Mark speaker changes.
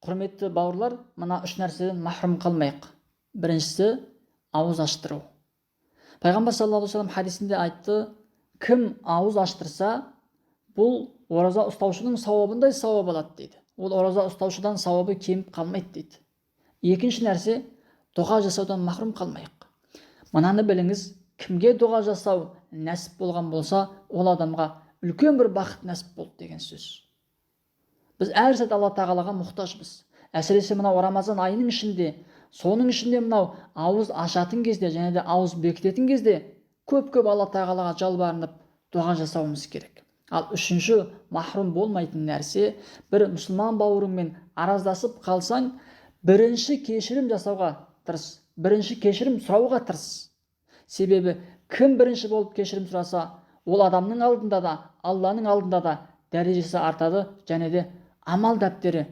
Speaker 1: Құрметті бауырлар, мына үш нәрседен махрұм қалмайық. Біріншісі, ауыз аштыру. Пайғамбар саллаллаху алейхи вассалам хадисінде айтты, кім ауыз аштырса, бұл ораза ұстаушының сауабындай сауап алады дейді. Ол ораза ұстаушыдан сауабы кеміп қалмайды дейді. Екінші нәрсе, дұға жасаудан махрұм қалмайық. Мынаны біліңіз, кімге дұға жасау нәсіп болған болса, ол адамға үлкен бір бақыт нәсіп болды деген сөз. Біз әр сәт Алла тағалаға мұқтажбыз. Әсіресе мынау Рамазан айының ішінде, соның ішінде мынау ауыз ашатын кезде және де ауыз бекітетін кезде көп-көп Алла тағалаға жалбарынып дұға жасауымыз керек. Ал үшінші махрұм болмайтын нәрсе, бір мұсылман бауырыңмен араздасып қалсаң, бірінші кешірім жасауға тырыс, бірінші кешірім сұрауға тырыс. Себебі кім бірінші болып кешірім сұраса, ол адамның алдында да, Алланың алдында да дәрежесі артады және де амал дәптері